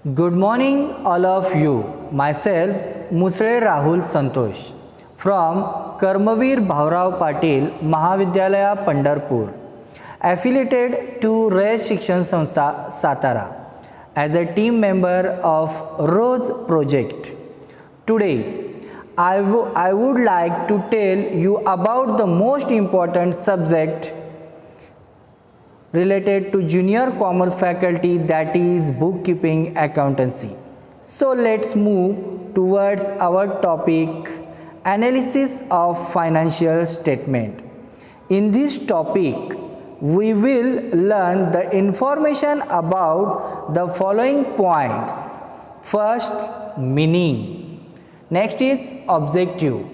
Good morning, all of you. Myself, Musle Rahul Santosh from Karmavir Bhaurao Patil Mahavidyalaya Pandharpur, affiliated to Rayat Shikshan Sanstha Satara, as a team member of Rose Project. Today, I would like to tell you about the most important subject related to junior commerce faculty, that is bookkeeping accountancy. So let's move towards our topic, analysis of financial statement. In this topic we will learn the information about the following points. First, meaning. Next is objective,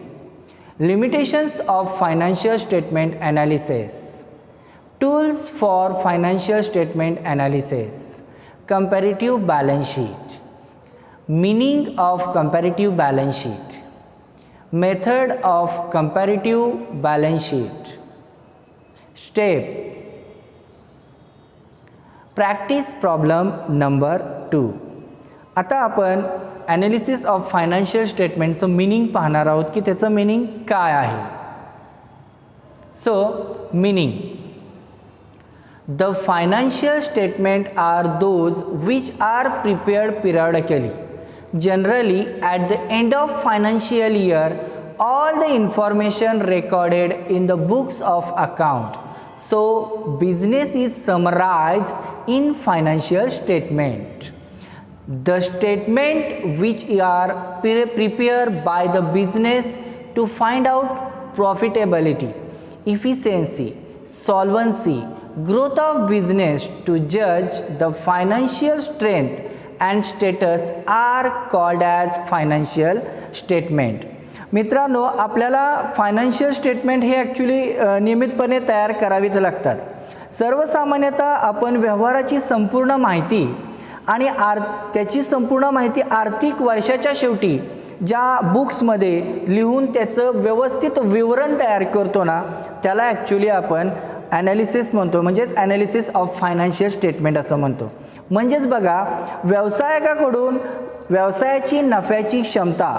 limitations of financial statement analysis, tools for financial statement analysis, comparative balance sheet, meaning of comparative balance sheet, method of comparative balance sheet, step. Practice problem number 2. आता आपण analysis of financial स्टेटमेंटचं meaning पाहणार आहोत की त्याचं meaning काय आहे. So meaning, the financial statement are those which are prepared periodically, generally at the end of financial year. All the information recorded in the books of account, so business is summarized in financial statement. The statement which are prepared by the business to find out profitability, efficiency, solvency, growth of business, to judge the financial strength and status are called as financial statement. मित्रांनो, आपल्याला financial statement हे actually नियमितपणे तयार करावीच लागतात. सर्वसामान्यतः आपण व्यवहाराची संपूर्ण माहिती आणि त्याची संपूर्ण माहिती आर्थिक वर्षाच्या शेवटी ज्या बुक्समध्ये लिहून त्याचं व्यवस्थित विवरण तयार करतो ना, त्याला ॲक्च्युली आपण ॲनालिसिस म्हणतो, म्हणजेच ॲनालिसिस ऑफ फायनान्शियल स्टेटमेंट असं म्हणतो. म्हणजेच बघा, व्यावसायिकाकडून व्यवसायाची नफ्याची क्षमता,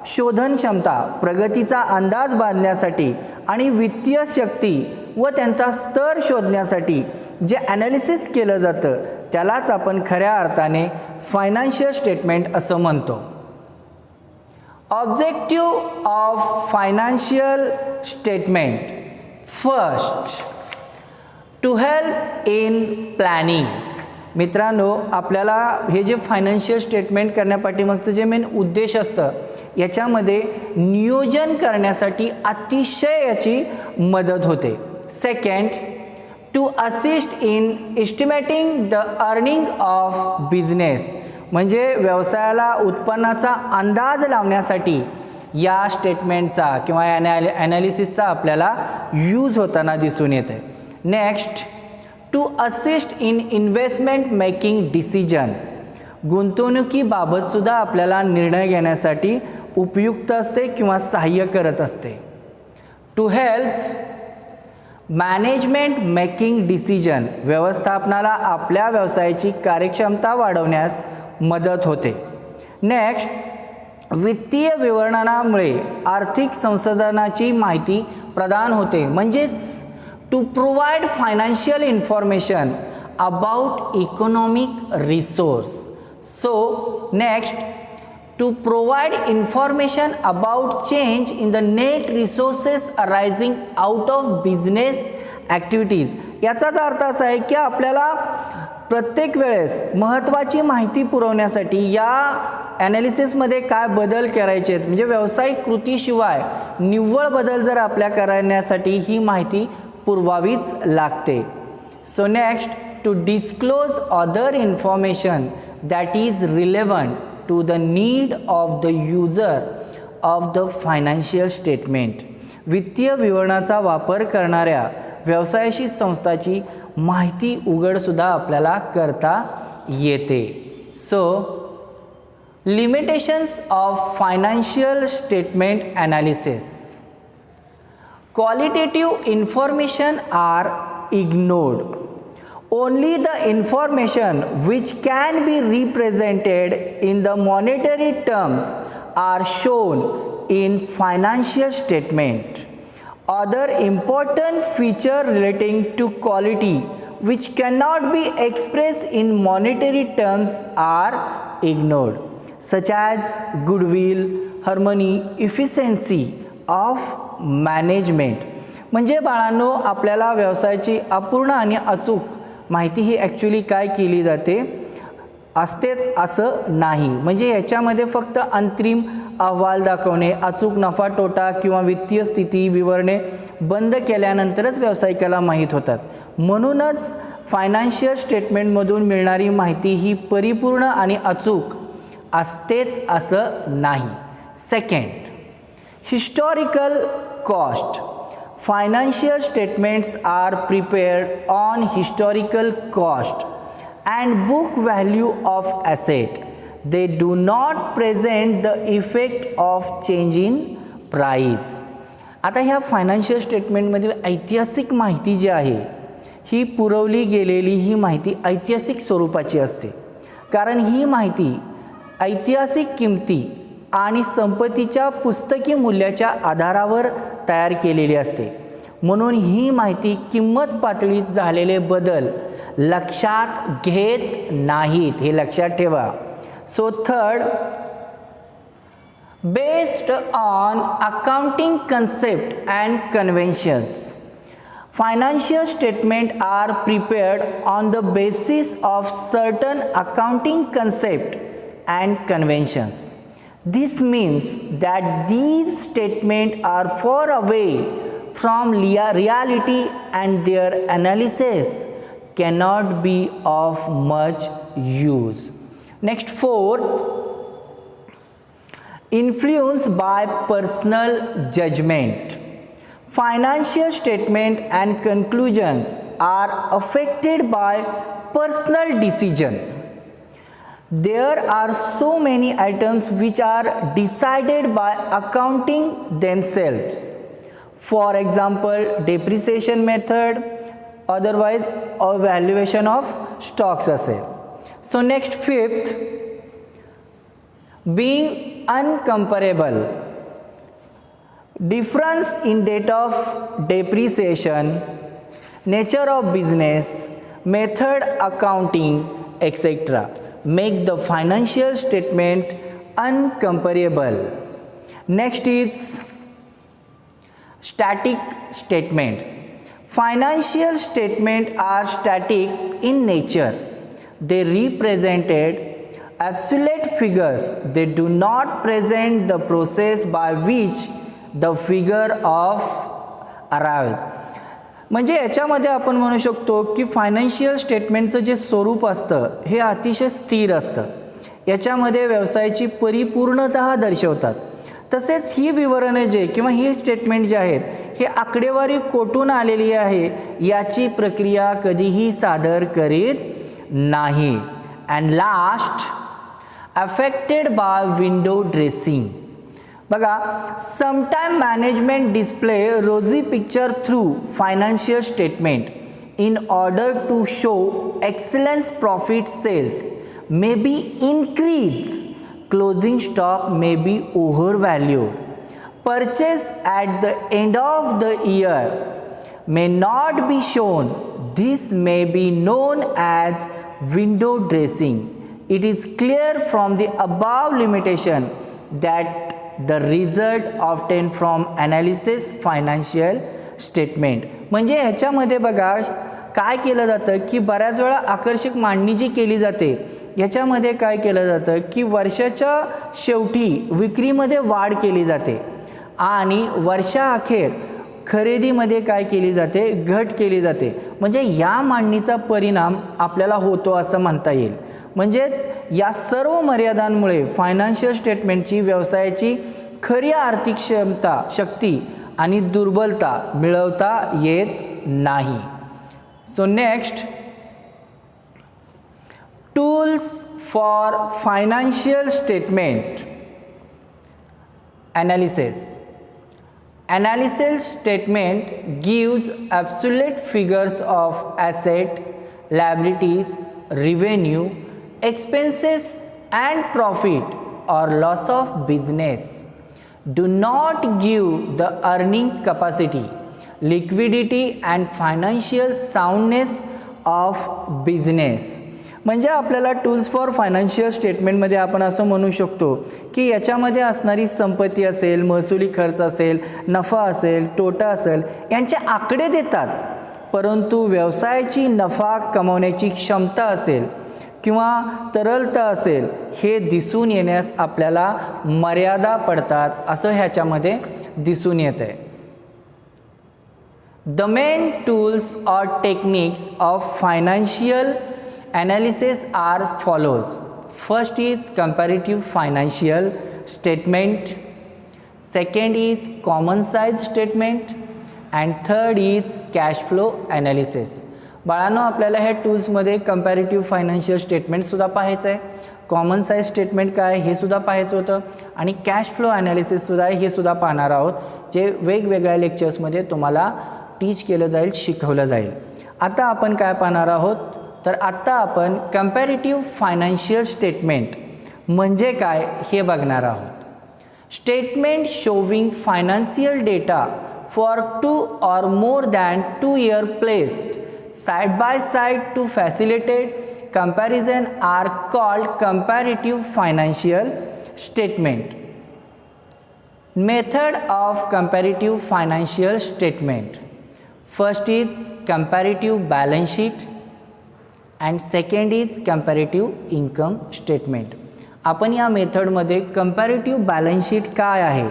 शोधन क्षमता, प्रगतीचा अंदाज बांधण्यासाठी आणि वित्तीय शक्ती व त्यांचा स्तर शोधण्यासाठी जे ॲनालिसिस केलं जातं त्यालाच आपण खऱ्या अर्थाने फायनान्शियल स्टेटमेंट असं म्हणतो. Objective of financial statement. First, to help in planning. मित्रांनो, आपल्याला हे जे फायनान्शियल स्टेटमेंट करण्यापाठीमागचं जे मेन उद्देश असतं याच्यामध्ये नियोजन करण्यासाठी अतिशय याची मदत होते. Second, to assist in estimating the earning of business. म्हणजे व्यवसायाला उत्पन्नाचा अंदाज लावण्यासाठी या स्टेटमेंटचा किंवा ॲनालिसिसचा आपल्याला यूज होताना दिसून येते. Next, to assist in investment making decision. गुंतवणुकीबाबतसुद्धा आपल्याला निर्णय घेण्यासाठी उपयुक्त असते किंवा सहाय्य करत असते. To help management making decision. व्यवस्थापनाला आपल्या व्यवसायाची कार्यक्षमता वाढवण्यास मदत होते. नेक्स्ट, वित्तीय विवरणामुळे आर्थिक संसाधनाची माहिती प्रदान होते. म्हणजेच to provide financial information about economic resource. So next, to provide information about change in the net resources arising out of business activities. याचाच अर्थ असा आहे की आपल्याला प्रत्येक वेळेस महत्त्वाची माहिती पुरवण्यासाठी या ॲनालिसिसमध्ये काय बदल करायचे आहेत, म्हणजे व्यावसायिक कृतीशिवाय निव्वळ बदल जर आपल्या करण्यासाठी ही माहिती पुरवावीच लागते. So next, to disclose other information that is relevant to the need of the user of the financial statement. वित्तीय विवरणाचा वापर करणाऱ्या व्यवसायाशी संस्थाची माहिती उघडसुद्धा आपल्याला करता येते. So limitations of financial statement analysis. Qualitative information are ignored. Only the information which can be represented in the monetary terms are shown in financial statement. Other important feature relating to quality which cannot be expressed in monetary terms are ignored, such as goodwill, harmony, efficiency of management. म्हणजे बाळांनो, आपल्याला व्यवसायाची अपूर्ण आणि अचूक माहिती ही actually काय केली जाते असतेच असं नाही. म्हणजे याच्यामध्ये फक्त अंतरिम अहवाल दाखवणे, अचूक नफा तोटा किंवा वित्तीय स्थिती विवरणे बंद केल्यानंतरच व्यावसायिकाला माहीत होतात. म्हणूनच फायनान्शियल स्टेटमेंटमधून मिळणारी माहिती ही परिपूर्ण आणि अचूक असतेच असं नाही. Second, historical cost. Financial statements are prepared on historical cost and book value of asset. They do not present the effect of change in price. आता ह्या फायनान्शियल स्टेटमेंटमध्ये ऐतिहासिक माहिती जी आहे ही पुरवली गेलेली ही माहिती ऐतिहासिक स्वरूपाची असते, कारण ही माहिती ऐतिहासिक किमती आणि संपत्तीच्या पुस्तकी मूल्याच्या आधारावर तयार केलेली असते. म्हणून ही माहिती किंमत पातळीत झालेले बदल लक्षात घेत नाहीत, हे लक्षात ठेवा. So third, based on accounting concept and conventions. Financial statements are prepared on the basis of certain accounting concepts and conventions. This means that these statements are far away from reality and their analysis cannot be of much use. Next, fourth, influenced by personal judgment. Financial statements and conclusions are affected by personal decision. There are so many items which are decided by accounting themselves. For example, depreciation method, otherwise valuation of stocks asset. So next, fifth, being uncomparable. Difference in date of depreciation, nature of business, method accounting, etc. make the financial statement uncomparable. Next is static statements. Financial statements are static in nature. They represented absolute figures. They do not present the process by which the figure of arrives. म्हणजे याच्यामध्ये आपण म्हणू शकतो की financial स्टेटमेंटचं जे स्वरूप असतं हे अतिशय स्थिर असतं. याच्यामध्ये व्यवसायाची परिपूर्णता दर्शवतात. तसेच ही विवरणे जे किंवा ही स्टेटमेंट जे आहेत हे आकडेवारी कोठून आलेली आहे याची प्रक्रिया कधीही सादर करीत नाही. And last, affected by window dressing. बघा, sometime management display rosy picture through financial statement in order to show excellence. Profit sales may be increased, closing stock may be overvalued, purchase at the end of the year may not be shown. This may be known as window dressing. It is clear from the above limitation that the result obtained from analysis financial statement. म्हणजे ह्याच्यामध्ये बघा काय केलं जातं की बऱ्याच वेळा आकर्षक मांडणी जी केली जाते याच्यामध्ये काय केलं जातं की वर्षाच्या शेवटी विक्रीमध्ये वाढ केली जाते आणि वर्षाअखेर खरेदीमध्ये काय केली जाते, घट केली जाते. म्हणजे या मांडणीचा परिणाम आपल्याला होतो असं म्हणता येईल. म्हणजेच या सर्व मर्यादांमुळे फायनान्शियल स्टेटमेंटची व्यवसायाची खरी आर्थिक क्षमता, शक्ती आणि दुर्बलता मिळवता येत नाही. So next, tools for financial statement analysis. Analysis statement gives absolute figures of asset, liabilities, revenue, expenses and profit or loss of business do not give the earning capacity, liquidity and financial soundness of business. म्हणजे आपल्याला tools for financial स्टेटमेंटमध्ये आपण असं म्हणू शकतो की याच्यामध्ये असणारी संपत्ती असेल, महसुली खर्च असेल, नफा असेल, तोटा असेल यांचे आकडे देतात, परंतु व्यवसायाची नफा कमवण्याची क्षमता असेल किंवा तरलता असेल हे दिसून येण्यास आपल्याला मर्यादा पडतात असं ह्याच्यामध्ये दिसून येत आहे. द मेन टूल्स और techniques of financial analysis are follows. First is comparative financial statement, second is common size statement and third is cash flow analysis. बाळांनो आपल्याला ह्या टूल्समध्ये कंपॅरेटिव्ह फायनान्शियल स्टेटमेंटसुद्धा पाहायचं आहे, कॉमन साईज स्टेटमेंट काय हे सुद्धा पाहायचं होतं आणि कॅश फ्लो ॲनालिसिससुद्धा हे सुद्धा पाहणार आहोत, जे वेगवेगळ्या लेक्चर्समध्ये तुम्हाला टीच केलं जाईल, शिकवलं जाईल. आता आपण काय पाहणार आहोत, तर आता आपण कंपॅरेटिव्ह फायनान्शियल स्टेटमेंट म्हणजे काय हे बघणार आहोत. Statement showing financial data for 2 or more than 2 years placed side by side to facilitate comparison are called comparative financial statement. Method of comparative financial statement. First is comparative balance sheet and second is comparative income statement. आपण या मेथडमध्ये comparative balance sheet काय आहे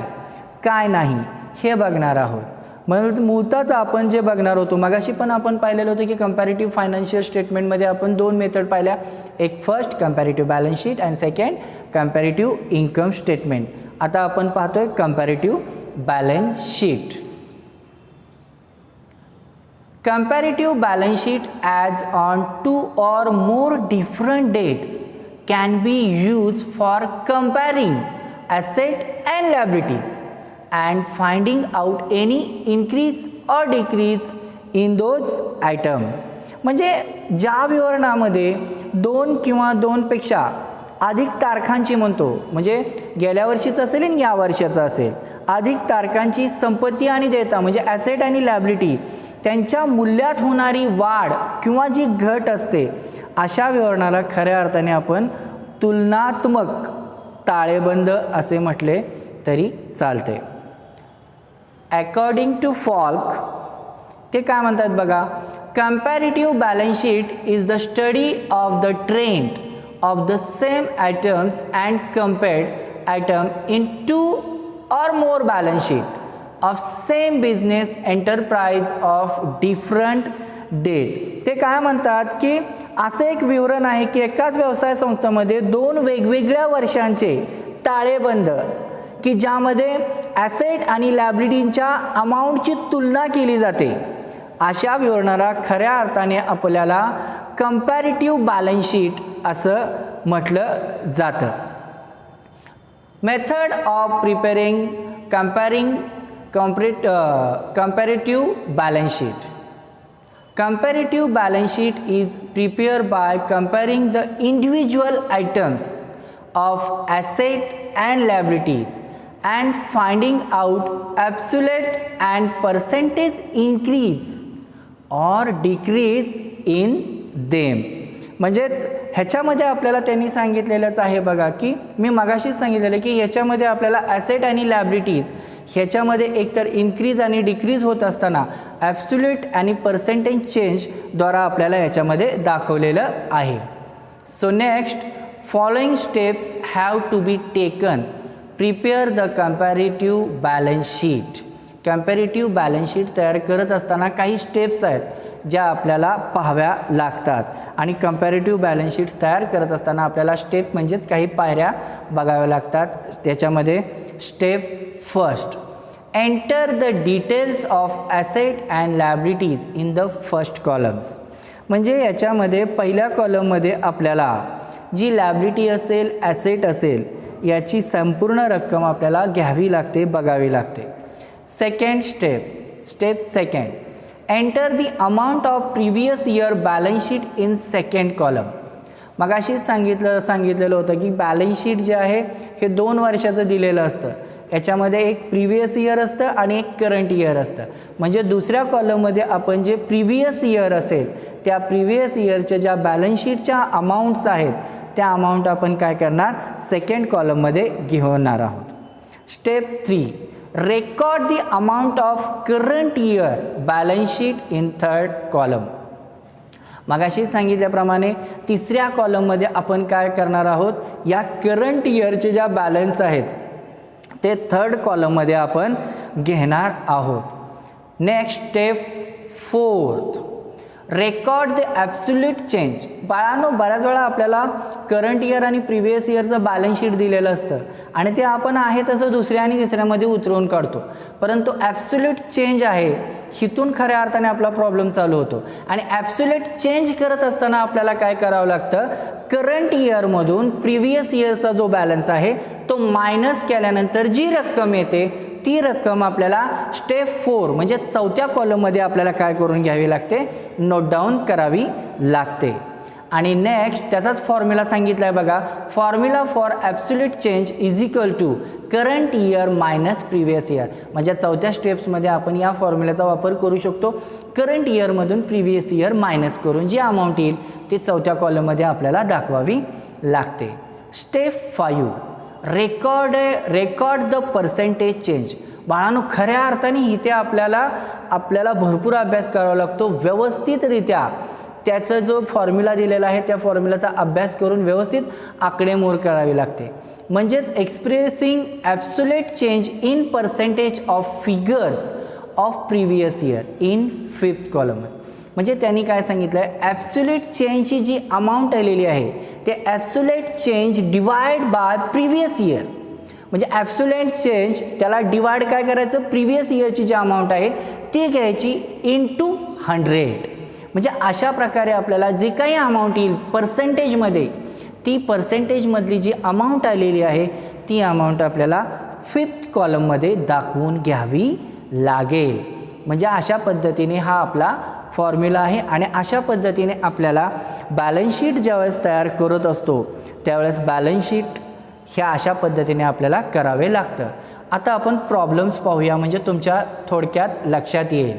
काय नाही हे बघणार आहोत. म्हणून मूळतःच आपण जे बघणार होतो मगाशी पण आपण पाहिलेलं होतं की कंपॅरेटिव्ह फायनान्शियल स्टेटमेंटमध्ये आपण 2 मेथड पाहिल्या, एक first comparative balance sheet and second comparative income statement. आता आपण पाहतोय comparative balance sheet. Comparative balance sheet adds on 2 or more different dates can be used for comparing asset and liabilities and finding out any increase or decrease in those item. म्हणजे ज्या विवरणामध्ये 2 किंवा 2 पेक्षा अधिक तारखांची म्हणतो, म्हणजे गेल्या वर्षीचं असेल आणि या वर्षाचं असेल, अधिक तारखांची संपत्ती आणि देयता म्हणजे ॲसेट आणि लायबिलिटी त्यांच्या मूल्यात होणारी वाढ किंवा जी घट असते अशा विवरणाला खऱ्या अर्थाने आपण तुलनात्मक ताळेबंद असे म्हटले तरी चालते. अकॉर्डिंग टू फॉल्क ते काय म्हणतात बघा, comparative balance sheet is the study of the trend of the same items and compared item in 2 or more balance sheet of same business enterprise of different date. ते काय म्हणतात की असं एक विवरण आहे की एकाच व्यवसाय संस्थेमध्ये 2 वेगवेगळ्या वर्षांचे ताळेबंद की ज्यामध्ये ॲसेट आणि लायबिलिटींच्या अमाऊंटची तुलना केली जाते, अशा विवरणाला खऱ्या अर्थाने आपल्याला कंपॅरेटिव्ह बॅलन्स शीट असं म्हटलं जातं. Method of preparing comparative balance sheet. Comparative balance sheet is prepared by comparing the individual items of asset and liabilities and finding out absolute and percentage increase or decrease in them. म्हणजे ह्याच्यामध्ये आपल्याला त्यांनी सांगितलेलंच आहे बघा की मी मगाशीच सांगितलेलं की ह्याच्यामध्ये आपल्याला ॲसेट आणि लायबिलिटीज ह्याच्यामध्ये एकतर इन्क्रीज आणि डिक्रीज होत असताना ॲब्सोल्यूट आणि पर्सेंटेज चेंजद्वारा आपल्याला याच्यामध्ये दाखवलेलं आहे. So next following steps have to be taken prepare the comparative balance sheet. Comparative balance sheet तयार करत असताना काही स्टेप्स आहेत ज्या आपल्याला पाहाव्या लागतात आणि कंपॅरेटिव्ह बॅलन्स शीट तयार करत असताना आपल्याला स्टेप म्हणजेच काही पायऱ्या बघाव्या लागतात. त्याच्यामध्ये step first, enter the details of asset and liabilities in the first columns. म्हणजे याच्यामध्ये पहिल्या कॉलममध्ये आपल्याला जी लायबिलिटी असेल, ॲसेट असेल याची संपूर्ण रक्कम आपल्याला घ्यावी लागते, बघावी लागते. Second step second, enter the amount of previous year balance sheet in second column. मगाशीच सांगितलेलं होतं की बॅलन्स शीट जे आहे हे 2 वर्षाचं दिलेलं असतं. याच्यामध्ये एक प्रिव्हियस इयर असतं आणि एक करंट इयर असतं. म्हणजे दुसऱ्या कॉलममध्ये आपण जे प्रिव्हियस इयर असेल त्या प्रिव्हियस इयरच्या ज्या बॅलन्स शीटच्या अमाऊंट्स आहेत त्या अमाऊंट आपण काय करणार सेकंड कॉलममध्ये घेणार आहोत. Step 3, record the amount of current year balance sheet in third column. मगाशी सांगितल्याप्रमाणे तिसऱ्या कॉलममध्ये आपण काय करणार आहोत, या करंट इयरचे ज्या बॅलन्स आहेत ते थर्ड कॉलममध्ये आपण घेणार आहोत. Next step 4, record the absolute change. बाळांनो, बऱ्याच वेळा आपल्याला करंट इयर आणि प्रिव्हियस इयरचं बॅलन्स शीट दिलेलं असतं आणि ते आपण आहे तसं दुसऱ्या आणि तिसऱ्यामध्ये उतरवून काढतो. परंतु ॲब्सोल्यूट चेंज आहे हिथून खऱ्या अर्थाने आपला प्रॉब्लेम चालू होतो. आणि ॲब्सोल्यूट चेंज करत असताना आपल्याला काय करावं लागतं, करंट इयरमधून प्रिव्हियस इयरचा जो बॅलन्स आहे तो मायनस केल्यानंतर जी रक्कम येते ती रक्कम आपल्याला स्टेप 4 म्हणजे चौथ्या कॉलममध्ये आपल्याला काय करून घ्यावी लागते, नोट डाऊन करावी लागते. आणि नेक्स्ट त्याचाच फॉर्म्युला सांगितला आहे बघा, formula for absolute change is equal to current year minus previous year. म्हणजे चौथ्या स्टेप्समध्ये आपण या फॉर्म्युल्याचा वापर करू शकतो. करंट इयरमधून प्रिव्हियस इयर मायनस करून जी अमाऊंट येईल ती चौथ्या कॉलममध्ये आपल्याला दाखवावी लागते. Step 5, record the percentage change. बाळांनो, खऱ्या अर्थाने इथे आपल्याला भरपूर अभ्यास करावा लागतो. व्यवस्थितरित्या त्याचा जो फॉर्म्युला दिलेला आहे त्या फॉर्म्युलाचा अभ्यास करून व्यवस्थित आकडेमोड करावी लागते. म्हणजेच expressing absolute change in percentage of figures of previous year in 5th column. म्हणजे त्यांनी काय सांगितलं आहे, ॲब्सोल्यूट चेंजची जी अमाऊंट आलेली आहे ते absolute change divide by previous year. म्हणजे ॲब्सोल्यूट चेंज त्याला डिवाइड काय करायचं, प्रिव्हियस इयरची जी अमाऊंट आहे ती घ्यायची इंटू 100. म्हणजे अशा प्रकारे आपल्याला जे काही अमाऊंट येईल पर्सेंटेजमध्ये ती पर्सेंटेजमधली जी अमाऊंट आलेली आहे ती अमाऊंट आपल्याला 5th कॉलममध्ये दाखवून घ्यावी लागेल. म्हणजे अशा पद्धतीने हा आपला फॉर्म्युला आहे आणि अशा पद्धतीने आपल्याला बॅलन्स शीट ज्यावेळेस तयार करत असतो त्यावेळेस बॅलन्स शीट ह्या अशा पद्धतीने आपल्याला करावे लागतं. आता आपण प्रॉब्लेम्स पाहूया म्हणजे तुमच्या थोडक्यात लक्षात येईल.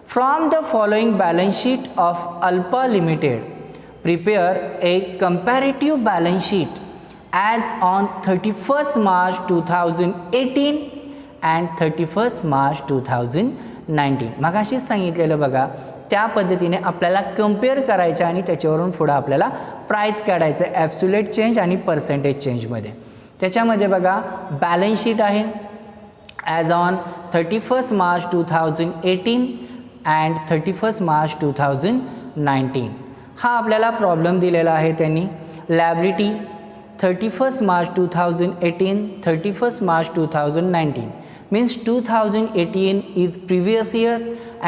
From the following balance sheet of Alpa limited prepare a comparative balance sheet as on 31st March 2018 and 31st March 2019. मगाशीच सांगितलेलं बघा, त्या पद्धतीने आपल्याला कम्पेअर करायचं आणि त्याच्यावरून पुढं आपल्याला प्राईस काढायचं ॲब्सोल्यूट चेंज आणि पर्सेंटेज चेंजमध्ये. त्याच्यामध्ये बघा बॅलन्स शीट आहे as on 31st March 2018 and 31st March 2019. हा आपल्याला प्रॉब्लेम दिलेला आहे त्यांनी. Liability 31st March 2018, 31st March 2019 means 2018 is previous year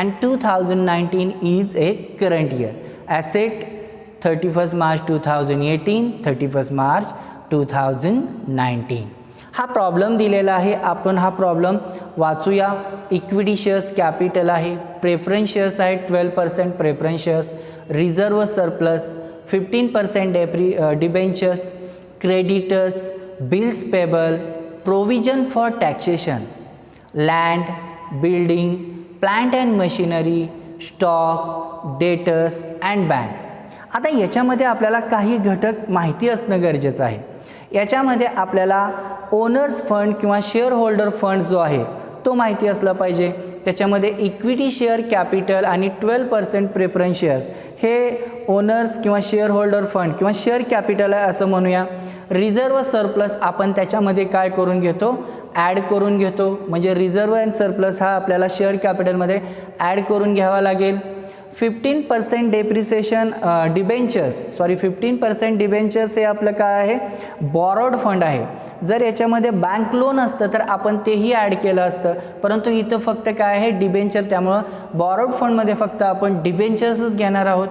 and 2019 is a current year. Asset 31st March 2018, 31st March 2019. हा प्रॉब्लेम दिलेला आहे. आपण हा प्रॉब्लेम वाचूया. इक्विटी शेअर्स कॅपिटल आहे, प्रेफरन्स शेअर्स आहे 12% preference shares, reserve surplus 15% debentures, creditors, bills payable, provision for taxation, land, building, plant and machinery, stock, debtors and bank. आता याच्यामध्ये आपल्याला काही घटक माहिती असणं गरजेचं आहे. याच्यामध्ये आपल्याला ओनर्स फंड किंवा शेअर होल्डर फंड जो आहे तो माहिती असला पाहिजे. त्याच्यामध्ये इक्विटी शेअर कॅपिटल आणि 12% प्रेफरन्स शेअर्स हे ओनर्स किंवा शेअर होल्डर फंड किंवा शेअर कॅपिटल आहे असं म्हणूया. रिझर्व सरप्लस आपण त्याच्यामध्ये काय करून घेतो, ॲड करून घेतो. म्हणजे रिझर्व अँड सरप्लस हा आपल्याला शेअर कॅपिटलमध्ये ॲड करून घ्यावा लागेल. 15% डेप्रिसिएशन डिबेंचर्स 15% डिबेंचर्स हे आपलं काय आहे, बॉरोड फंड आहे. जर याच्यामध्ये बँक लोन असतं तर आपण तेही ॲड केलं असतं, परंतु इथं फक्त काय आहे डिबेंचर, त्यामुळं बॉरोड फंडमध्ये फक्त आपण डिबेंचर्सच घेणार आहोत.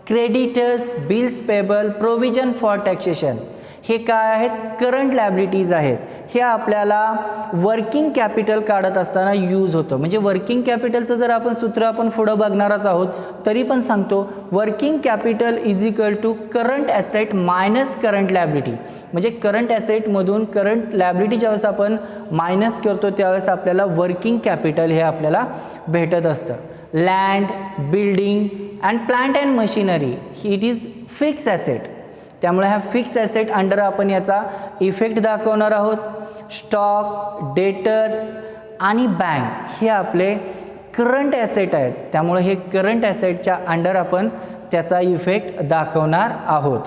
Creditors, bills payable, provision for taxation हे काय आहेत, करंट लायबिलिटीज आहेत. हे आपल्याला वर्किंग कॅपिटल काढत असताना यूज होतं. म्हणजे वर्किंग कॅपिटलचं जर आपण सूत्र आपण पुढं बघणारच आहोत, तरी पण सांगतो working capital is equal to current asset minus current liability. म्हणजे करंट ॲसेटमधून करंट लायबिलिटी ज्यावेळेस आपण मायनस करतो त्यावेळेस आपल्याला वर्किंग कॅपिटल हे आपल्याला भेटत असतं. Land, building and plant and machinery it is fix asset. त्यामुळे ह्या फिक्स ॲसेट अंडर आपण याचा इफेक्ट दाखवणार आहोत. स्टॉक, डेटर्स आणि बँक हे आपले करंट ॲसेट आहेत. त्यामुळे हे करंट ॲसेटच्या अंडर आपण त्याचा इफेक्ट दाखवणार आहोत.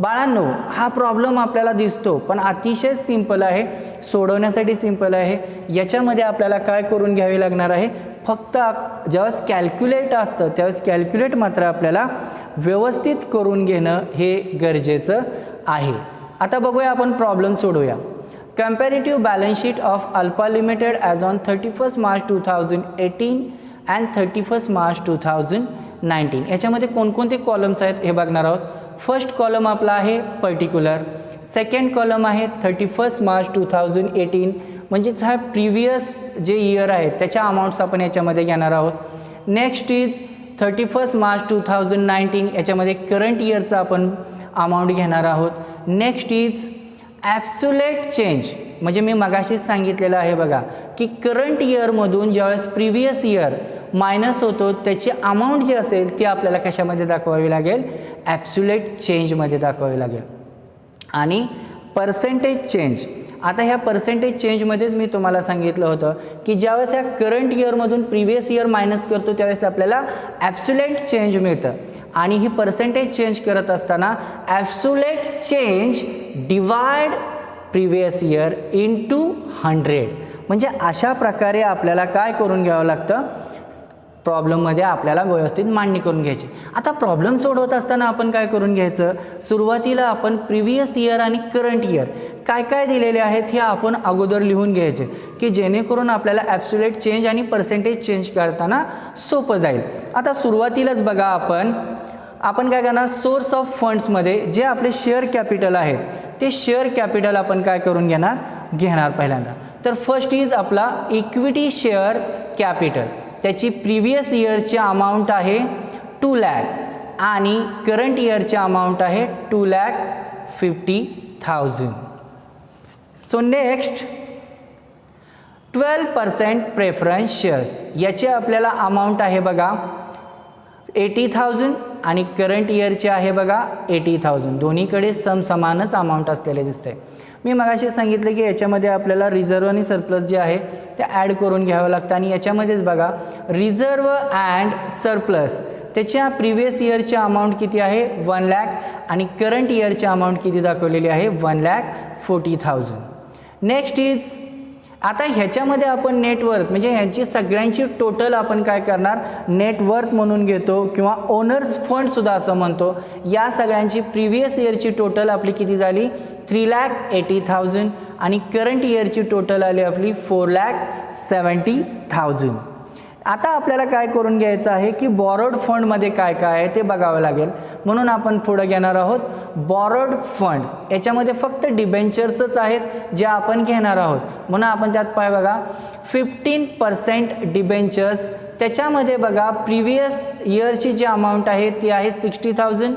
बाळांनो, हा प्रॉब्लेम आपल्याला दिसतो पण अतिशय सिंपल आहे, सोडवण्यासाठी सिंपल आहे. याच्यामध्ये आपल्याला काय करून घ्यावे लागणार आहे, फक्त ज्यावेळेस कॅल्क्युलेट असतं त्यावेळेस कॅल्क्युलेट मात्र आपल्याला व्यवस्थित करून घेणं हे गरजेचं आहे. आता बघूया आपण प्रॉब्लेम सोडवूया. Comparative balance sheet of alpha limited as on 31 March 2018 and 31 March 2019. याच्यामध्ये कोणकोणते कॉलम्स आहेत हे बघणार आहोत. फर्स्ट कॉलम आपला आहे पर्टिक्युलर, सेकंड कॉलम आहे 31 मार्च 2018 म्हणजेच हा प्रिव्हियस जे इयर आहे त्याच्या अमाऊंट्स आपण याच्यामध्ये घेणार आहोत. नेक्स्ट इज 31 मार्च 2019 याच्यामध्ये करंट इयरचा आपण अमाऊंट घेणार आहोत. नेक्स्ट इज ॲब्सोल्यूट चेंज, म्हणजे मी मगाशीच सांगितलेलं आहे बघा की करंट इयरमधून ज्यावेळेस प्रिव्हियस इयर मायनस होतो त्याची अमाऊंट जी असेल ती आपल्याला कशामध्ये दाखवावी लागेल, ॲब्सोल्यूट चेंजमध्ये दाखवावी लागेल. आणि पर्सेंटेज चेंज, आता ह्या पर्सेंटेज चेंजमध्येच मी तुम्हाला सांगितलं होतं की ज्यावेळेस ह्या करंट इयरमधून प्रिव्हियस इयर मायनस करतो त्यावेळेस आपल्याला ॲब्सोल्यूट चेंज मिळतं. आणि ही पर्सेंटेज चेंज करत असताना absolute change divide previous year into 100. म्हणजे अशा प्रकारे आपल्याला काय करून घ्यावं लागतं, प्रॉब्लेममध्ये आपल्याला व्यवस्थित मांडणी करून घ्यायची. आता प्रॉब्लेम सोडवत असताना आपण काय करून घ्यायचं, सुरुवातीला आपण प्रिव्हियस इयर आणि करंट इयर काय काय दिलेले आहेत हे आपण अगोदर लिहून घ्यायचे की जेणेकरून आपल्याला ॲब्सोल्यूट चेंज आणि पर्सेंटेज चेंज करताना सोपं जाईल. आता सुरुवातीलाच बघा आपण काय करणार, सोर्स ऑफ फंड्समध्ये जे आपले शेअर कॅपिटल आहेत ते शेअर कॅपिटल आपण काय करून घेणार पहिल्यांदा. तर फर्स्ट इज आपला इक्विटी शेअर कॅपिटल, त्याची प्रिव्हियस इयरची अमाऊंट आहे 2 लाख आणि करंट इयरची अमाऊंट आहे 2,50,000. सो नेक्स्ट 12% प्रेफरन्स शेअर्स, याची आपल्याला अमाऊंट आहे बघा 80,000 आणि करंट इयरचे आहे बघा 80,000. दोन्हीकडे समसमानच अमाऊंट असलेले दिसते. मी मगाशी सांगितलं की याच्यामध्ये आपल्याला रिझर्व आणि सरप्लस जे आहे ते ॲड करून घ्यावं लागतं. आणि याच्यामध्येच बघा रिझर्व अँड सरप्लस त्याच्या प्रिव्हियस इयरची अमाऊंट किती आहे 1 लाख आणि करंट इयरची अमाऊंट किती दाखवलेली आहे 1,40,000. नेक्स्ट इज आता ह्याच्यामध्ये आपण नेटवर्थ म्हणजे ह्यांची सगळ्यांची टोटल आपण काय करणार, नेटवर्थ म्हणून घेतो किंवा ओनर्स फंडसुद्धा असं म्हणतो. या सगळ्यांची प्रिव्हियस इयरची टोटल आपली किती झाली 3,80,000 आणि करंट इयरची टोटल आली आपली 4,70,000. आता आपल्याला काय करून घ्यायचं आहे की बॉरोड फंडमध्ये काय काय आहे ते बघावं लागेल. म्हणून आपण पुढे घेणार आहोत बॉरोड फंड्स. याच्यामध्ये फक्त डिबेंचर्सच आहेत जे आपण घेणार आहोत. म्हणून आपण त्यात बघा 15% डिबेंचर्स, त्याच्यामध्ये बघा प्रिव्हियस इयरची जी अमाऊंट आहे ती आहे 60,000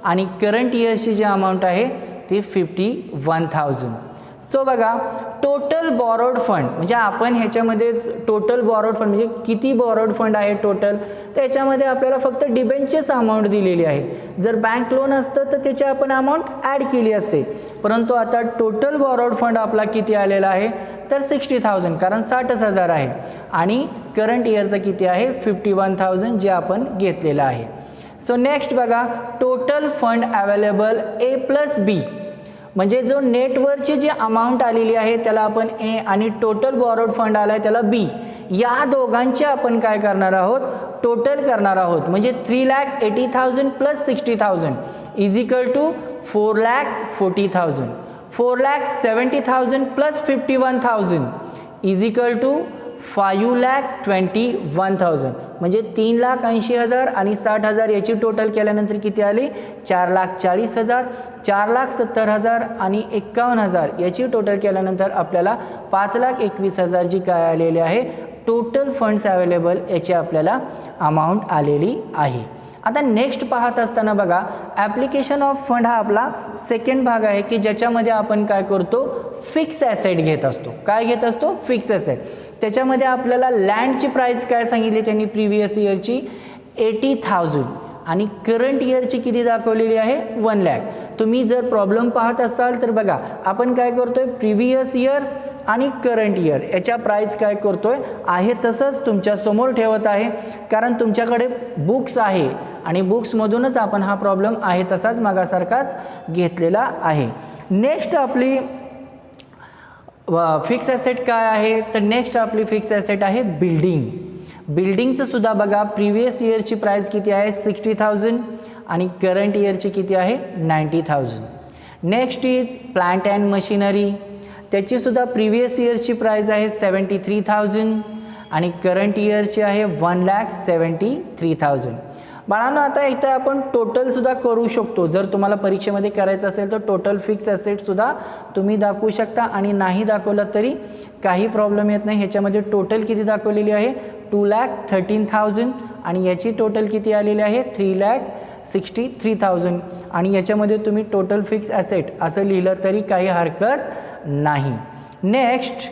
आणि करंट इयरची जी अमाऊंट आहे ती 51,000. सो बघा टोटल बॉरोड फंड म्हणजे आपण ह्याच्यामध्येच टोटल बॉरोड फंड म्हणजे किती बॉरोड फंड आहे टोटल, तर याच्यामध्ये आपल्याला फक्त डिबेंचर्स अमाऊंट दिलेली आहे. जर बँक लोन असतं तर त्याची आपण अमाऊंट ॲड केली असते. परंतु आता टोटल बॉरोड फंड आपला किती आलेला आहे तर 60,000 कारण 60,000 आहे आणि करंट इयरचं किती आहे 51,000 जे आपण घेतलेलं आहे. सो नेक्स्ट बघा टोटल फंड अवेलेबल A+B म्हणजे जो नेटवरची जी अमाऊंट आलेली आहे त्याला आपण ए आणि टोटल बॉरोड फंड आला आहे त्याला बी. या दोघांचे आपण काय करणार आहोत टोटल करणार आहोत. म्हणजे 3,80,000 plus 60,000 is equal to 4,40,000. 4,70,000 plus 51,000 is equal to 5,21,000. म्हणजे 3,80,000 आणि 60,000 याची टोटल केल्यानंतर किती आली 4,40,000, 4,70,000 आणि 51,000 याची टोटल केल्यानंतर आपल्याला 5,21,000 जी काय आलेली आहे टोटल फंड्स अवेलेबल याची आपल्याला अमाऊंट आलेली आहे. आता नेक्स्ट पाहत असताना बघा ॲप्लिकेशन ऑफ फंड हा आपला सेकंड भाग आहे की ज्याच्यामध्ये आपण काय करतो फिक्स ॲसेट घेत असतो. काय घेत असतो फिक्स ॲसेट. त्याच्यामध्ये आपल्याला लँडची प्राईस काय सांगितली त्यांनी प्रिव्हियस इयरची 80,000 आणि करंट इयरची किती दाखवलेली आहे 1,00,000. तुम्ही जर प्रॉब्लेम पाहत असाल तर बघा आपण काय करतोय प्रिव्हियस इयर्स आणि करंट इयर याच्या प्राईस काय करतोय आहे तसंच तुमच्या समोर ठेवत आहे कारण तुमच्याकडे बुक्स आहे आणि बुक्समधूनच आपण हा प्रॉब्लेम आहे तसाच मागासारखाच घेतलेला आहे. नेक्स्ट आपली फिक्स ॲसेट काय आहे तर नेक्स्ट आपली फिक्स ॲसेट आहे बिल्डिंग. बिल्डिंगचं सुद्धा बघा प्रिव्हियस इयरची प्राईस किती आहे 60,000 आणि करंट इयरची किती आहे 90,000. Next is plant and machinery. त्याची सुद्धा प्रिव्हियस इयरची प्राईस आहे 73,000 आणि करंट इयरची आहे 1,73,000. बाळांनो आता इथं आपण टोटलसुद्धा करू शकतो. जर तुम्हाला परीक्षेमध्ये करायचं असेल तर टोटल फिक्स ॲसेटसुद्धा तुम्ही दाखवू शकता आणि नाही दाखवलं तरी काही प्रॉब्लेम येत नाही. ह्याच्यामध्ये टोटल किती दाखवलेली आहे 2,13,000 आणि याची टोटल किती आलेली आहे 3,63,000 आणि याच्यामध्ये तुम्ही टोटल फिक्स ॲसेट असं लिहिलं तरी काही हरकत नाही. नेक्स्ट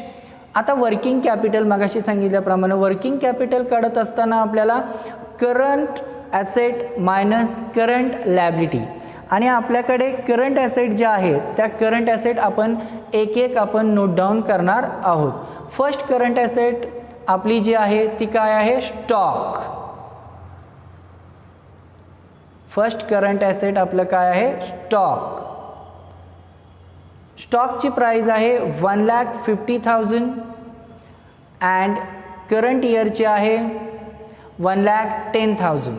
आता वर्किंग कॅपिटल मगाशी सांगितल्याप्रमाणे वर्किंग कॅपिटल काढत असताना आपल्याला current asset minus current liability आणि आपल्याकडे करंट ॲसेट ज्या आहेत त्या करंट ॲसेट आपण एक एक आपण नोट डाऊन करणार आहोत. फर्स्ट करंट ॲसेट आपली जी आहे ती काय आहे स्टॉक. फर्स्ट करंट ॲसेट आपलं काय आहे स्टॉक. स्टॉकची प्राईज आहे 1,50,000 अँड करंट इयरची आहे 1,10,000.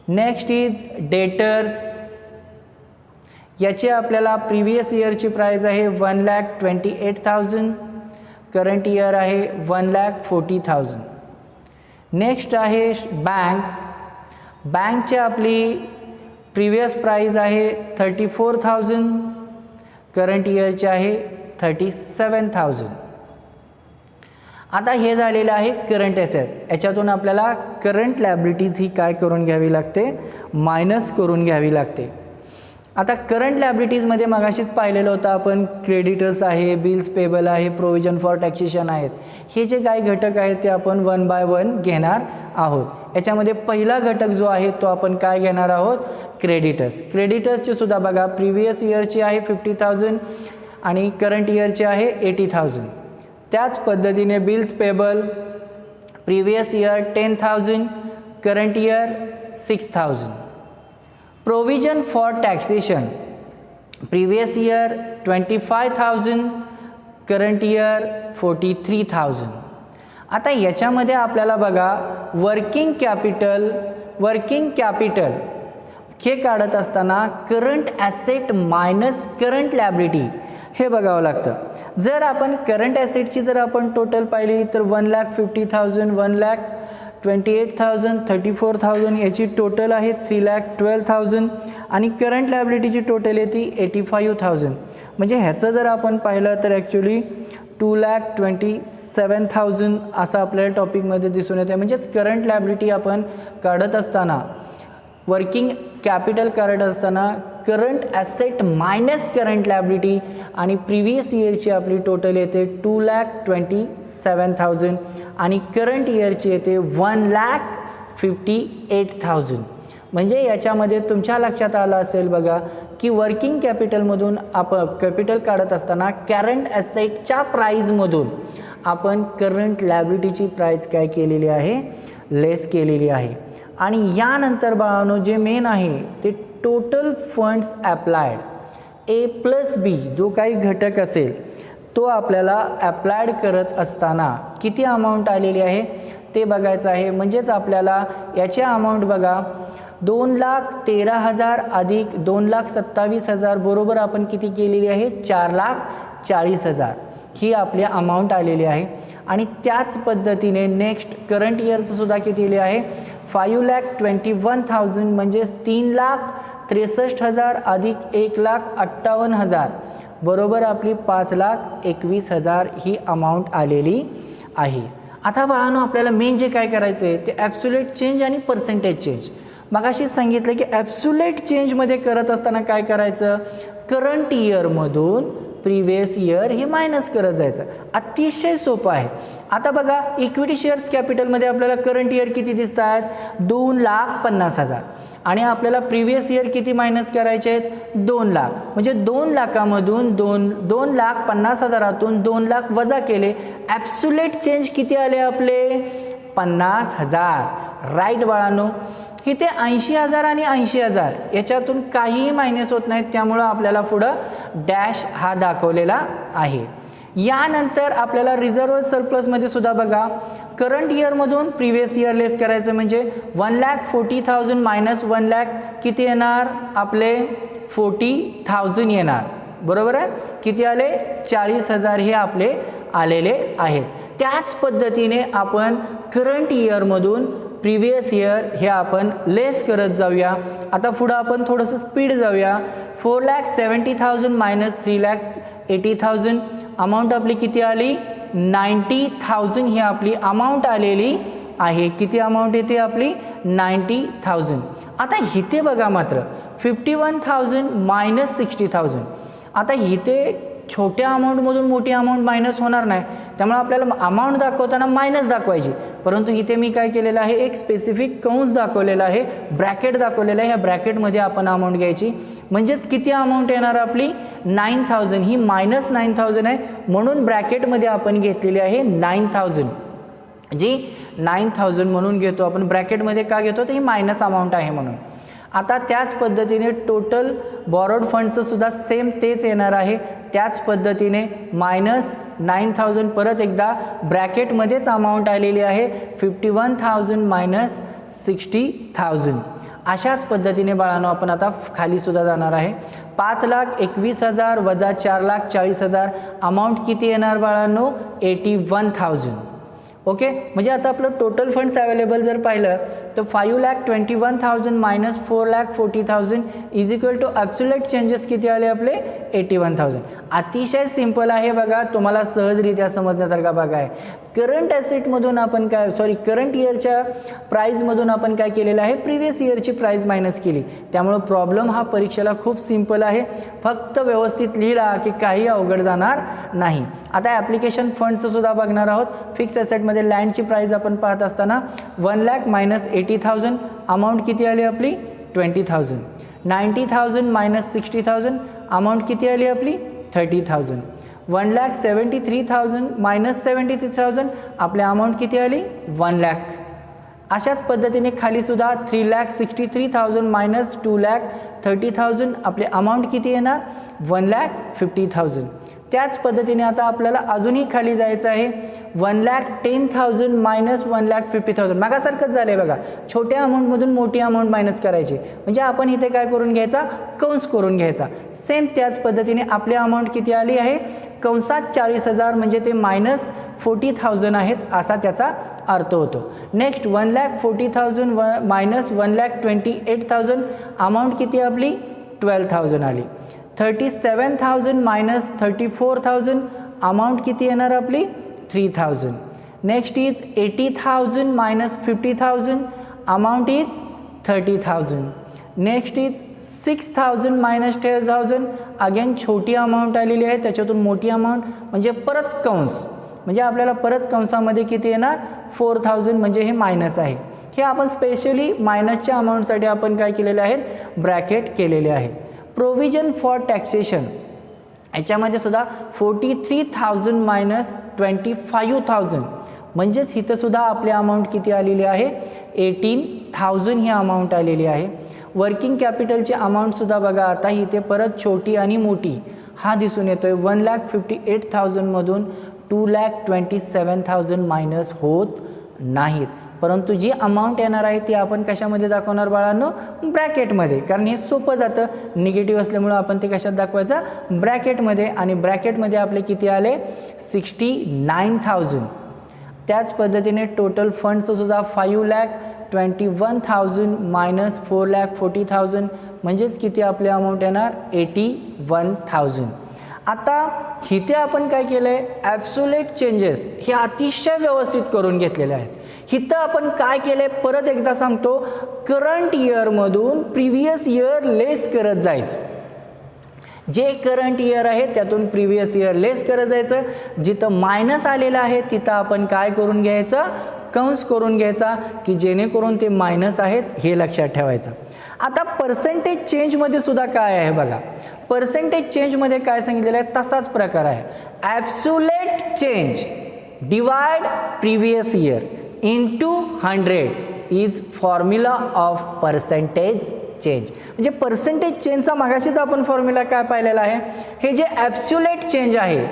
Next is debtors. याची आपल्याला प्रिव्हियस इयरची प्राईज आहे 1,28,000 करंट इयर आहे 1,40,000. नेक्स्ट आहे बँक. बँकची आपली प्रिव्हियस प्राईज आहे 34,000 करंट इयरची आहे 37,000. आता हे झालेलं आहे करंट ॲसेट. याच्यातून आपल्याला करंट लॅबिलिटीज ही काय करून घ्यावी लागते मायनस करून घ्यावी लागते. आता करंट लॅबिलिटीजमध्ये मगाशीच पाहिलेलं होतं आपण क्रेडिटर्स आहे बिल्स पेबल आहे प्रोव्हिजन फॉर टॅक्सेशन आहेत. हे जे काही घटक आहेत ते आपण 1 बाय 1 घेणार आहोत. याच्यामध्ये पहिला घटक जो आहे तो आपण काय घेणार आहोत क्रेडिटर्स. क्रेडिटर्सची सुद्धा बघा प्रिव्हियस इयरची आहे 50,000 आणि करंट इयरची आहे 80,000. त्याच पद्धतीने bills payable previous year 10,000 current year 6,000. Provision for taxation previous year 25,000 current year 43,000. आता याच्यामध्ये आपल्याला बघा वर्किंग कॅपिटल हे काढत असताना current asset minus current liability हे बघावं लागतं. जर आपण करंट ॲसेटची जर आपण टोटल पाहिली तर 1,50,000 1,28,000 34,000 याची टोटल आहे 3,12,000 आणि करंट लॅबिलिटीची टोटल आहे ती 85,000. म्हणजे ह्याचं जर आपण पाहिलं तर ॲक्च्युली 2,27,000 असं आपल्याला टॉपिकमध्ये दिसून येते. म्हणजेच करंट लॅबिलिटी आपण काढत असताना वर्किंग कॅपिटल काढत असताना current asset minus current liability आणि प्रिव्हियस इयरची आपली टोटल येते 2,27,000 आणि करंट इयरची येते 1,58,000. म्हणजे याच्यामध्ये तुमच्या लक्षात आलं असेल बघा की वर्किंग कॅपिटलमधून आपण कॅपिटल काढत असताना करंट ॲसेटच्या प्राईजमधून आपण करंट लॅबिलिटीची प्राईज काय केलेली आहे लेस केलेली आहे. आणि यानंतर बाळांनो जे मेन आहे ते टोटल फंड्स ॲप्लायड A+B जो काही घटक असेल तो आपल्याला ॲप्लायड करत असताना किती अमाऊंट आलेली आहे ते बघायचं आहे. म्हणजेच आपल्याला याची अमाऊंट बघा 2,13,000 अधिक 2,27,000 बरोबर आपण किती केलेली आहे 4,40,000 ही आपली अमाऊंट आलेली आहे. आणि त्याच पद्धतीने नेक्स्ट करंट इयरचं सुद्धा किती दिले आहे 5,21,000 म्हणजेच 3,63,000 अधिक 1,58,000 बरोबर आपली 5,21,000 ही अमाऊंट आलेली आहे. आता बाळांनो आपल्याला मेन जे काय करायचं आहे ते ॲब्सोल्यूट चेंज आणि पर्सेंटेज चेंज. मगाशी सांगितलं की ॲब्सोल्यूट चेंजमध्ये करत असताना काय करायचं, करंट इयरमधून प्रिव्हियस इयर हे मायनस करत जायचं. अतिशय सोपं आहे. आता बघा इक्विटी शेअर्स कॅपिटलमध्ये आपल्याला करंट इयर किती दिसत आहेत 2,50,000 आणि आपल्याला प्रिव्हियस इयर किती मायनस करायचे आहेत 2 लाख. म्हणजे 2 लाखामधून 2,50,000तून 2 लाख वजा केले, ॲब्सोल्यूट चेंज किती आले आपले 50,000. राईट बाळांनो, इथे 80,000 आणि 80,000 याच्यातून काहीही मायनस होत नाहीत, त्यामुळं आपल्याला पुढं डॅश हा दाखवलेला आहे. यानंतर आपल्याला रिझर्व्ह सरप्लसमध्ये सुद्धा बघा करंट इयरमधून प्रिव्हियस इयर लेस करायचं म्हणजे 1,40,000 मायनस 1 लाख किती येणार आपले 40,000 येणार. बरोबर आहे, किती आले 40,000 हे आपले आलेले आहेत. त्याच पद्धतीने आपण करंट इयरमधून प्रिव्हियस इयर हे आपण लेस करत जाऊया. आता पुढं आपण थोडंसं स्पीड जाऊया. 4,70,000 मायनस 3,80,000 अमाऊंट आपली किती आली 90,000 ही आपली अमाऊंट आलेली आहे. किती अमाऊंट येते आपली 90,000. आता इथे बघा मात्र 51,000 मायनस 60,000. आता इथे छोट्या अमाऊंटमधून मोठी अमाऊंट मायनस होणार नाही, त्यामुळे आपल्याला अमाऊंट दाखवताना मायनस दाखवायची. परंतु इथे मी काय केलेलं आहे एक स्पेसिफिक कंस दाखवलेला आहे, ब्रॅकेट दाखवलेला आहे. ह्या ब्रॅकेटमध्ये आपण अमाऊंट घ्यायची. म्हणजेच किती अमाऊंट येणार आपली 9,000. ही मायनस 9,000 आहे म्हणून ब्रॅकेटमध्ये आपण घेतलेली आहे 9,000. जी 9,000 म्हणून घेतो आपण ब्रॅकेटमध्ये. का घेतो तर ही मायनस अमाऊंट आहे म्हणून. आता त्याच पद्धतीने टोटल बॉरोड फंडचं सुद्धा सेम तेच येणार आहे. त्याच पद्धतीने मायनस 9,000 परत एकदा ब्रॅकेटमध्येच अमाऊंट आलेली आहे 51,000 मायनस 60,000. अशाच पद्धतीने बाळांनो आपण आता खाली सुद्धा जाणार आहे. 5,21,000 वजा 4,40,000 अमाऊंट किती येणार बाळांनो 81,000. ओके, म्हणजे आता आपलं टोटल फंड्स अवेलेबल जर पाहिलं तर 5,21,000 minus 4,40,000 is equal to absolute changes किती आले आपले 81,000. अतिशय सिंपल आहे बघा, तुम्हाला सहजरित्या समजण्यासारखा भाग आहे. करंट ॲसेटमधून आपण काय करंट इयरच्या प्राईजमधून आपण काय केलेलं आहे प्रिव्हियस इयरची प्राईज मायनस केली. त्यामुळं प्रॉब्लेम हा परीक्षेला खूप सिंपल आहे. फक्त व्यवस्थित लिहिला की काही अवघड जाणार नाही. आता ॲप्लिकेशन फंडचं सुद्धा बघणार आहोत. फिक्स ॲसेटमध्ये लँडची प्राईज आपण पाहत असताना 1 लाख मायनस 80,000 अमाऊंट किती आली आपली 20,000. 90,000 मायनस 60,000 अमाऊंट किती आली आपली 30,000. 1,73,000 मायनस 73,000 आपली अमाऊंट किती आली 1 लाख. अशाच पद्धतीने खाली सुद्धा 3,63,000 मायनस 2,30,000 आपली अमाऊंट किती येणार 1,50,000. त्याच पद्धतीने आता आपल्याला अजूनही खाली जायचं आहे. 1,10,000 मायनस 1,50,000 मागासारखंच झालं आहे बघा. छोट्या अमाऊंटमधून मोठी अमाऊंट मायनस करायची म्हणजे आपण इथे काय करून घ्यायचा कंस करून घ्यायचा. सेम त्याच पद्धतीने आपली अमाऊंट किती आली आहे कंसात 40,000 म्हणजे ते मायनस 40,000 आहेत असा त्याचा अर्थ होतो. नेक्स्ट 1,40,000 मायनस 1,28,000 अमाऊंट किती आपली 12,000 आली. 37,000 मायनस 34,000 अमाऊंट किती येणार आपली 3,000. Next is 80,000 minus 50,000 amount is 30,000. Next is 6,000 minus 10,000 again छोटी अमाऊंट आलेली आहे, त्याच्यातून मोठी अमाऊंट म्हणजे परत कंस म्हणजे आपल्याला परत कंसामध्ये किती येणार 4,000 म्हणजे हे मायनस आहे. हे आपण स्पेशली मायनसच्या अमाऊंटसाठी आपण काय केलेले आहेत ब्रॅकेट केलेले आहेत. प्रोव्हिजन फॉर टॅक्सेशन याच्यामध्ये सुद्धा 43,000 मायनस 25,000 म्हणजेच इथं सुद्धा आपली अमाऊंट किती आलेली आहे 18,000 ही अमाऊंट आलेली आहे. वर्किंग कॅपिटलची अमाऊंटसुद्धा बघा आता इथे परत छोटी आणि मोठी हा दिसून येतो आहे. 1,58,000 मधून 2,27,000 मायनस होत नाहीत, परंतु जी अमाऊंट येणार आहे ती आपण कशामध्ये दाखवणार बाळांनो ब्रॅकेटमध्ये. कारण हे सोपं जातं, निगेटिव्ह असल्यामुळं आपण ते कशात दाखवायचं ब्रॅकेटमध्ये. आणि ब्रॅकेटमध्ये आपले किती आले 69,000. त्याच पद्धतीने टोटल फंडचं सुद्धा 5,21,000 मायनस 4,40,000 म्हणजेच किती आपली अमाऊंट येणार 81,000. आता इथे आपण काय केलं आहे, ॲब्सोल्यूट चेंजेस हे अतिशय व्यवस्थित करून घेतलेले आहेत. इथं आपण काय केलं आहे परत एकदा सांगतो, करंट इयरमधून प्रिव्हियस इयर लेस करत जायचं. जे करंट इयर आहे त्यातून प्रिव्हियस इयर लेस करत जायचं. जिथं मायनस आलेलं आहे तिथं आपण काय करून घ्यायचं, कंस करून घ्यायचा की जेणेकरून ते मायनस आहेत हे लक्षात ठेवायचं. आता पर्सेंटेज चेंजमध्ये सुद्धा काय आहे बघा, पर्सेंटेज चेंजमध्ये काय सांगितलेलं आहे तसाच प्रकार आहे. Absolute change divide previous year into 100 is formula of percentage change. म्हणजे पर्सेंटेज चेंजचा मागाशीच आपण फॉर्म्युला काय पाहिलेला आहे, हे जे ॲब्सोल्यूट चेंज आहे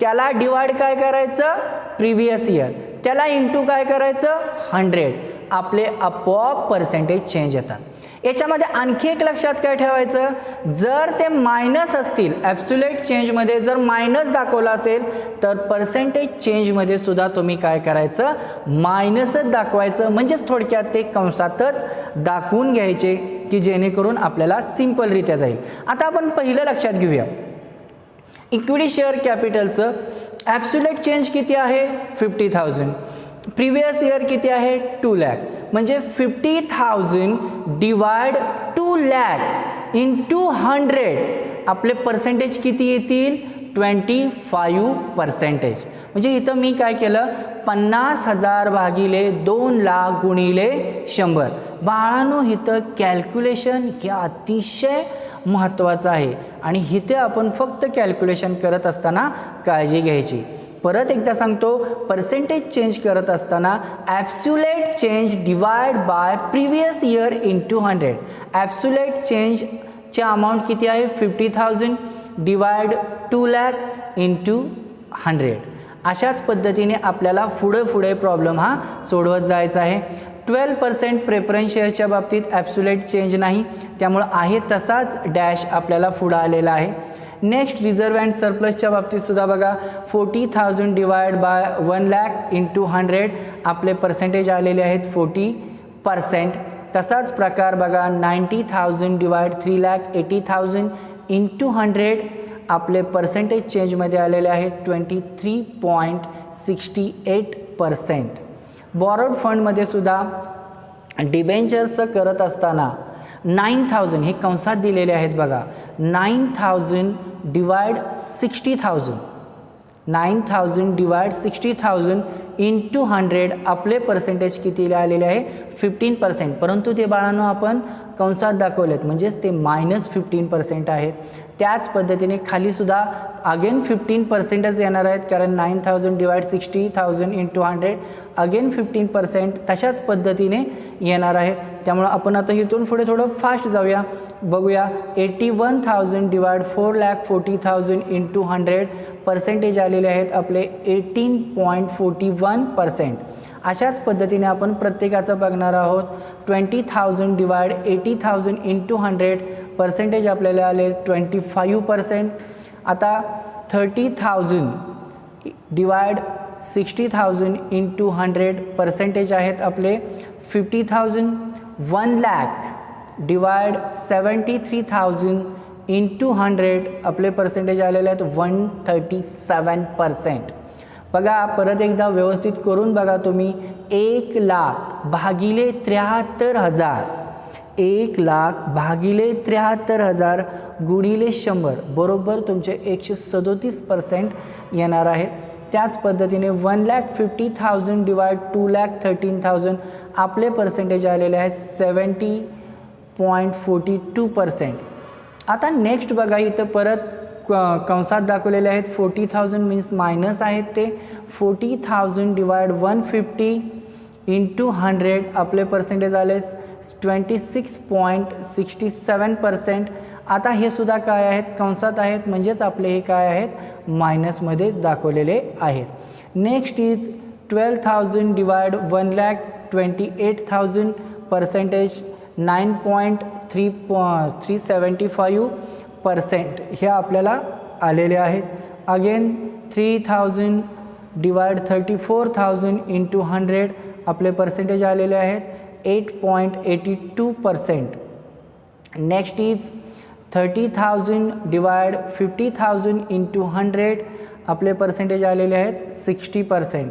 त्याला डिवाइड काय करायचं प्रिव्हियस इयर, त्याला इंटू काय करायचं 100, आपले आपोआप पर्सेंटेज चेंज येतात. याच्यामध्ये आणखी एक लक्षात काय ठेवायचं, जर ते मायनस असतील ॲब्सोल्यूट चेंजमध्ये जर मायनस दाखवला असेल तर पर्सेंटेज चेंजमध्ये सुद्धा तुम्ही काय करायचं मायनसच दाखवायचं. म्हणजेच थोडक्यात ते कंसातच दाखवून घ्यायचे की जेणेकरून आपल्याला सिंपलरित्या जाईल. आता आपण पहिलं लक्षात घेऊया, इक्विटी शेअर कॅपिटलचं ॲब्सोल्यूट चेंज किती आहे 50,000, प्रिव्हियस इयर किती आहे 2 लाख, म्हणजे 50,000 डिवाइड 2 लाख इंटू 100 आपले पर्सेंटेज किती येतील 25%. म्हणजे इथं मी काय केलं 50,000 भागिले 2 लाख गुणिले 100. बाळांनो इथं कॅल्क्युलेशन हे अतिशय महत्त्वाचं आहे आणि इथे आपण फक्त कॅल्क्युलेशन करत असताना काळजी घ्यायची. परत एकदा सांगतो, पर्सेंटेज चेंज करत असताना absolute change divide by previous year into 100. Absolute चेंजचे अमाऊंट किती आहे 50,000 डिवाइड 2 लाख इंटू 100. अशाच पद्धतीने आपल्याला पुढे प्रॉब्लेम हा सोडवत जायचा आहे. 12% प्रेफरन्स शेअरच्या बाबतीत ॲब्सोल्यूट चेंज नाही, त्यामुळं आहे तसाच डॅश आपल्याला पुढं आलेला आहे. नेक्स्ट रिझर्व्ह अँड सरप्लसच्या बाबतीत सुद्धा बघा 40,000 डिवाइड बाय 1 लाख इंटू 100 आपले पर्सेंटेज आलेले आहेत 40%. तसाच प्रकार बघा 90,000 डिवाइड 3,80,000 इंटू 100 आपले पर्सेंटेज चेंजमध्ये आलेले आहेत 23.68%. बॉरोड फंडमध्ये सुद्धा डिबेंचर्स करत असताना 9,000 हे कंसात दिलेले आहेत बघा, 9,000 डिवाइड 60,000, 9,000 डिवाइड 60,000 इंटू 100 आपले पर्सेंटेज किती आलेले आहे 15%. परंतु ते बाळांनो आपण कंसात दाखवलेत म्हणजेच ते -15% आहेत. त्याच पद्धतीने खालीसुद्धा अगेन 15%च येणार आहेत, कारण 9,000 डिवाइड 60,000 इंटू 100 अगेन 15% तशाच पद्धतीने येणार आहेत. त्यामुळं आपण आता इथून पुढे थोडं फास्ट जाऊया, बघूया 81,000 डिवाइड 4,40,000 इंटू 100 पर्सेंटेज आलेले आहेत आपले 18.41%. अशाच पद्धतीने आपण प्रत्येकाचं बघणार आहोत. 20,000 डिवाइड 80,000 इंटू 100 पर्सेंटेज आपल्याला आले 25%. आता 30,000 डिवाइड 60,000 इंटू 100 पर्सेंटेज आहेत आपले 50,000. 1 लाख डिवाइड 73,000 इंटू 100 आपले पर्सेंटेज आलेले आहेत 137%. बघा परत एकदा व्यवस्थित करून बघा तुम्ही, 1 लाख भागिले 73,000, 1 लाख भागिले 73,000 गुणिले 100 बरोबर तुमचे 137% येणार आहेत. त्याच पद्धतीने 1,50,000 डिवाइड 2,13,000 आपले पर्सेंटेज आलेले आहेत 70.42%. आता नेक्स्ट बघा इथं परत कंसात दाखवलेले आहेत 40,000 मीन्स मायनस आहेत ते 40,000 डिवाइड 150 इंटू 100 आपले पर्सेंटेज आले 26.67%. आता हे सुद्धा काय आहेत कंसात आहेत, म्हणजेच आपले हे काय आहेत मायनसमध्ये दाखवलेले आहेत. नेक्स्ट इज 12,000 डिवाइड 1,28,000 पर्सेंटेज 9.375% हे आपल्याला आलेले आहेत. अगेन 3,000 डिवाइड 34,000 इंटू 100 आपले पर्सेंटेज आलेले आहेत 8.82%. नेक्स्ट इज 30,000 डिवाइड 50,000 इंटू 100 आपले पर्सेंटेज आलेले आहेत 60%.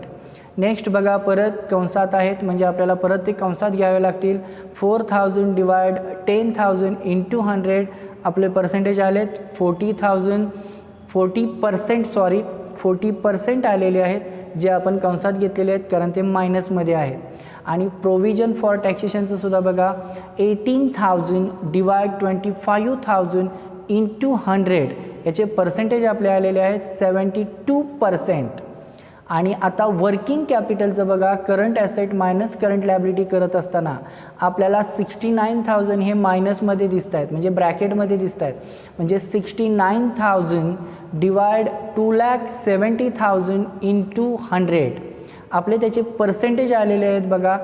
नेक्स्ट बघा परत कंसात आहेत म्हणजे आपल्याला परत ते कंसात घ्यावे लागतील. 4,000 डिवाइड 10,000 इंटू 100 आपले पर्सेंटेज आलेत 40% आलेले आहेत जे आपण कंसात घेतलेले आहेत कारण ते मायनसमध्ये आहेत. आणि प्रोव्हिजन फॉर टॅक्सेशनचं सुद्धा बघा 18,000 डिवाइड 25,000 इंटू 100 याचे पर्सेंटेज आपले आलेले आहेत 72%. आणि आता वर्किंग कॅपिटलचं बघा current asset minus current liability करत असताना आपल्याला 69,000 हे मायनसमध्ये दिसत आहेत म्हणजे ब्रॅकेटमध्ये दिसत आहेत म्हणजे 69,000 डिवाइड 2,70,000 इंटू 100 आपले त्याचे पर्सेंटेज आलेले आहेत बघा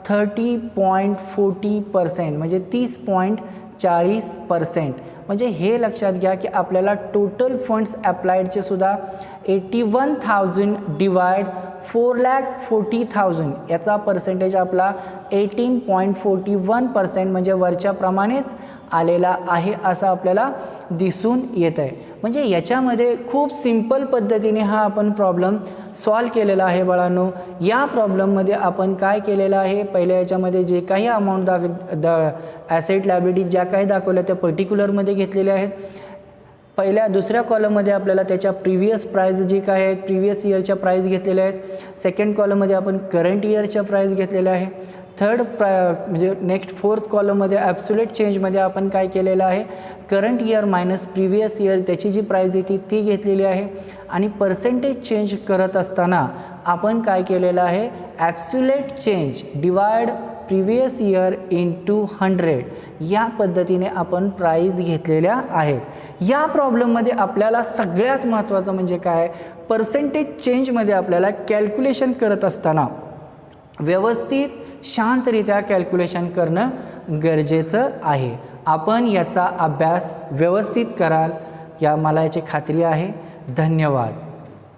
30.40% म्हणजे 30.40%. म्हणजे हे लक्षात घ्या की आपल्याला टोटल फंड्स अप्लाइडचे सुद्धा 81,000 डिवाइड 4,40,000 याचा पर्सेंटेज आपला 18.41% म्हणजे वरच्याप्रमाणेच आलेला आहे असं आपल्याला दिसून येत आहे. म्हणजे याच्यामध्ये खूप सिंपल पद्धतीने हा आपण प्रॉब्लेम सॉल्व केलेला आहे बाळांनो. या प्रॉब्लेममध्ये आपण काय केलेलं आहे पहिल्या याच्यामध्ये जे काही अमाऊंट ॲसेट लायबिलिटी ज्या काही दाखवल्या त्या पर्टिक्युलरमध्ये घेतलेल्या आहेत. दुसऱ्या कॉलममध्ये आपल्याला त्याच्या प्रिव्हियस प्राईज जे काय आहेत प्रिव्हियस इयरच्या प्राईज घेतलेल्या आहेत. सेकंड कॉलममध्ये आपण करंट इयरच्या प्राईज घेतलेल्या आहे. म्हणजे नेक्स्ट फोर्थ कॉलममध्ये ॲब्सोल्यूट चेंजमध्ये आपण काय केलेलं आहे current year minus previous year त्याची जी प्राईज येते ती घेतलेली आहे. आणि पर्सेंटेज चेंज करत असताना आपण काय केलेलं आहे absolute change divide previous year into 100 या पद्धतीने आपण प्राईज घेतलेल्या आहेत. या प्रॉब्लेममध्ये आपल्याला सगळ्यात महत्त्वाचं म्हणजे काय पर्सेंटेज चेंजमध्ये आपल्याला कॅल्क्युलेशन करत असताना व्यवस्थित शांतरित्या कॅल्क्युलेशन करणं गरजेचं आहे. आपण याचा अभ्यास व्यवस्थित कराल मला याची खात्री आहे. धन्यवाद.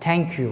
थँक्यू.